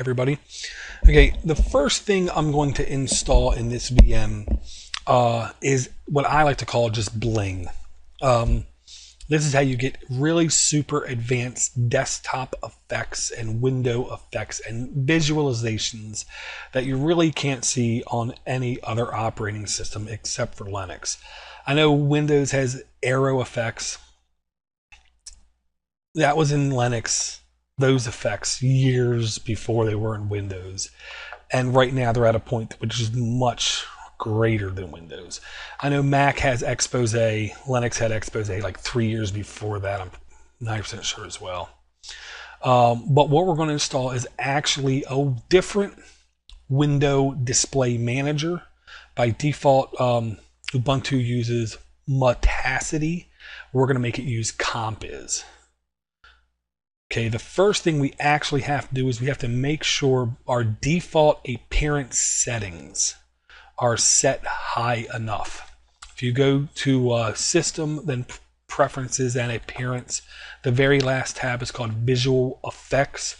everybody. Okay, the first thing I'm going to install in this VM is what I like to call just bling. This is how you get really super advanced desktop effects and window effects and visualizations that you really can't see on any other operating system except for Linux. I know Windows has arrow effects. That was in Linux, those effects, years before they were in Windows. And right now they're at a point which is much greater than Windows. I know Mac has Expose, Linux had Expose like 3 years before that. I'm 90% sure as well. But what we're going to install is actually a different window display manager. By default, Ubuntu uses Mutacity. We're going to make it use Compiz. Okay, the first thing we actually have to do is we have to make sure our default appearance settings are set high enough. If you go to System, then Preferences and Appearance, the very last tab is called Visual Effects.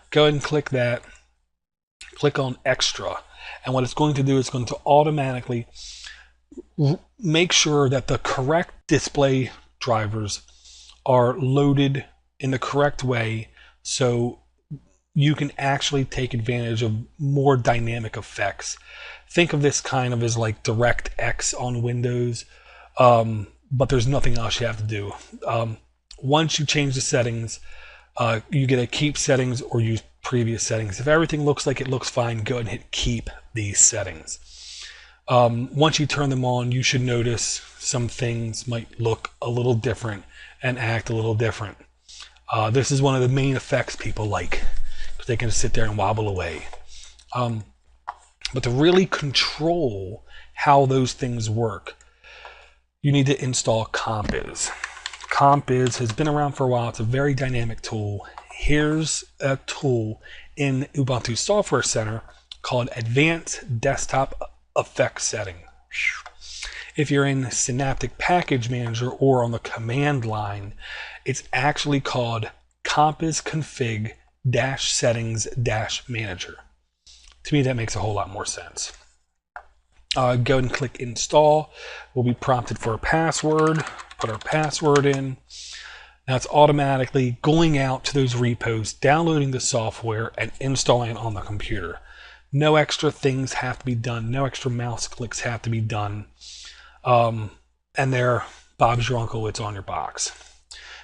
Go ahead and click that. Click on Extra. And what it's going to do is going to automatically make sure that the correct display drivers are loaded in the correct way so you can actually take advantage of more dynamic effects. Think of this kind of as like DirectX on Windows, but there's nothing else you have to do. Once you change the settings, you get a keep settings or use previous settings. If everything looks like it looks fine, go ahead and hit keep these settings. Once you turn them on, you should notice some things might look a little different and act a little different. This is one of the main effects people like, because they can sit there and wobble away. But to really control how those things work, you need to install Compiz. Compiz has been around for a while. It's a very dynamic tool. Here's a tool in Ubuntu Software Center called Advanced Desktop Effects Setting. If you're in Synaptic Package Manager or on the command line, it's actually called Compiz Config-Settings-Manager. To me, that makes a whole lot more sense. Go ahead and click Install. We'll be prompted for a password. Put our password in. Now it's automatically going out to those repos, downloading the software, and installing it on the computer. No extra things have to be done. No extra mouse clicks have to be done. And there, Bob's your uncle, it's on your box.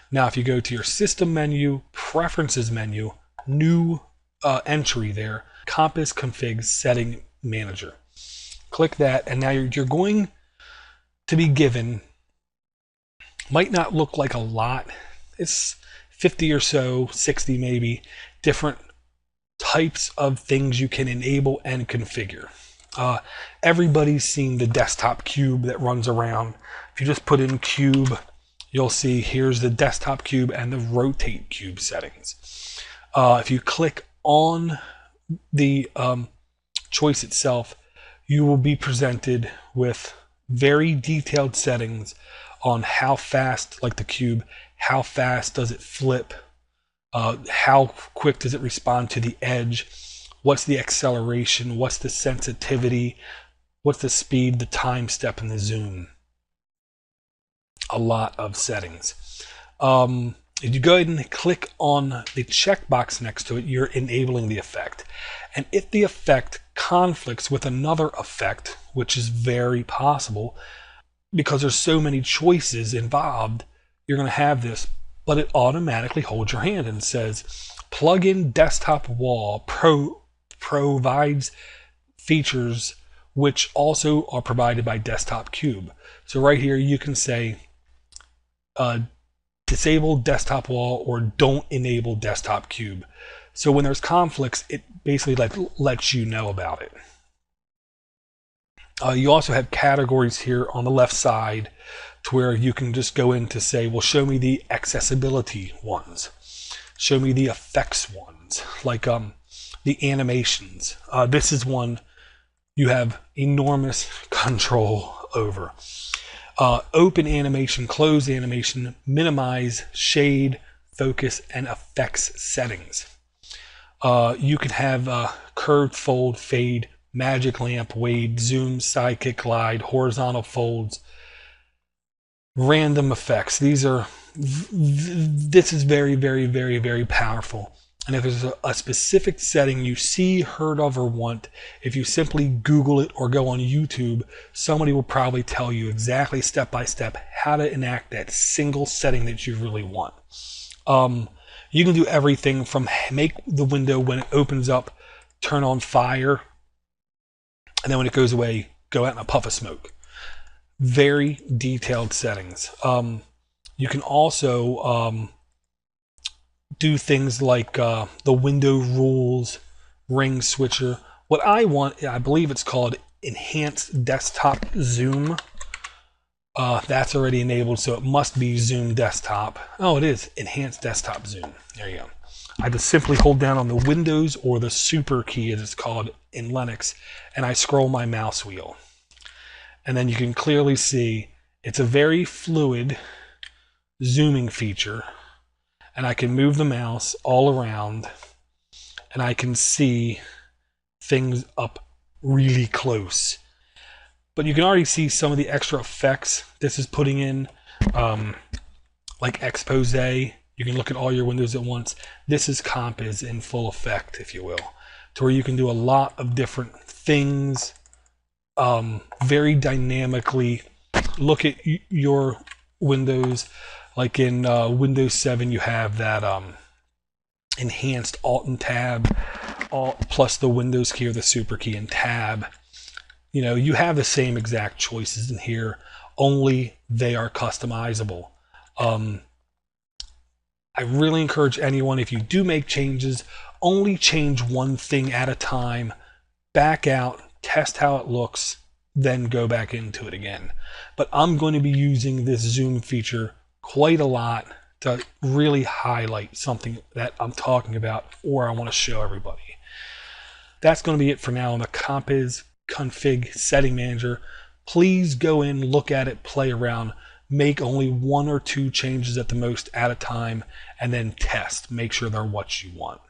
Now, if you go to your System menu, Preferences menu, new entry there, Compiz Config Setting Manager. Click that, and now you're going to be given, might not look like a lot, it's 50 or so, 60 maybe, different types of things you can enable and configure. Everybody's seen the desktop cube that runs around. If you just put in cube, you'll see here's the desktop cube and the rotate cube settings. If you click on the choice itself, you will be presented with very detailed settings on how fast, like the cube, how fast does it flip, how quick does it respond to the edge, what's the acceleration, what's the sensitivity, what's the speed, the time step, and the zoom. A lot of settings. If you go ahead and click on the checkbox next to it, you're enabling the effect. And if the effect conflicts with another effect, which is very possible, because there's so many choices involved, you're going to have this, but it automatically holds your hand and says, plug-in desktop wall provides features which also are provided by desktop cube. So right here you can say disable desktop wall or don't enable desktop cube. So when there's conflicts, it basically lets you know about it. You also have categories here on the left side to where you can just go in to say, well, show me the accessibility ones. Show me the effects ones, like the animations. This is one you have enormous control over. Open animation, close animation, minimize, shade, focus, and effects settings. You can have curved fold, fade, magic lamp, wade, zoom, sidekick, glide, horizontal folds, random effects. This is very, very, very, very powerful. And if there's a specific setting you see, heard of, or want, if you simply Google it or go on YouTube, somebody will probably tell you exactly step by step how to enact that single setting that you really want. You can do everything from make the window when it opens up, turn on fire, and then when it goes away, go out in a puff of smoke. Very detailed settings. You can also do things like the window rules, ring switcher. What I want, I believe it's called enhanced desktop zoom. That's already enabled, so it must be zoom desktop. Oh, it is enhanced desktop zoom. There you go. I just simply hold down on the Windows or the super key, as it's called in Linux, and I scroll my mouse wheel. And then you can clearly see it's a very fluid zooming feature, and I can move the mouse all around, and I can see things up really close. But you can already see some of the extra effects this is putting in, like expose. You can look at all your windows at once. This is Compiz in full effect, if you will, to where you can do a lot of different things very dynamically. Look at your windows. Like in Windows 7, you have that enhanced Alt and Tab, Alt plus the Windows key or the super key and Tab. You know, you have the same exact choices in here, only they are customizable. I really encourage anyone, if you do make changes, only change one thing at a time, back out, test how it looks, then go back into it again. But I'm going to be using this zoom feature quite a lot to really highlight something that I'm talking about or I want to show everybody. That's going to be it for now on the Compiz Config Setting Manager. Please go in, look at it, play around, make only 1 or 2 changes at the most at a time, and then test. Make sure they're what you want.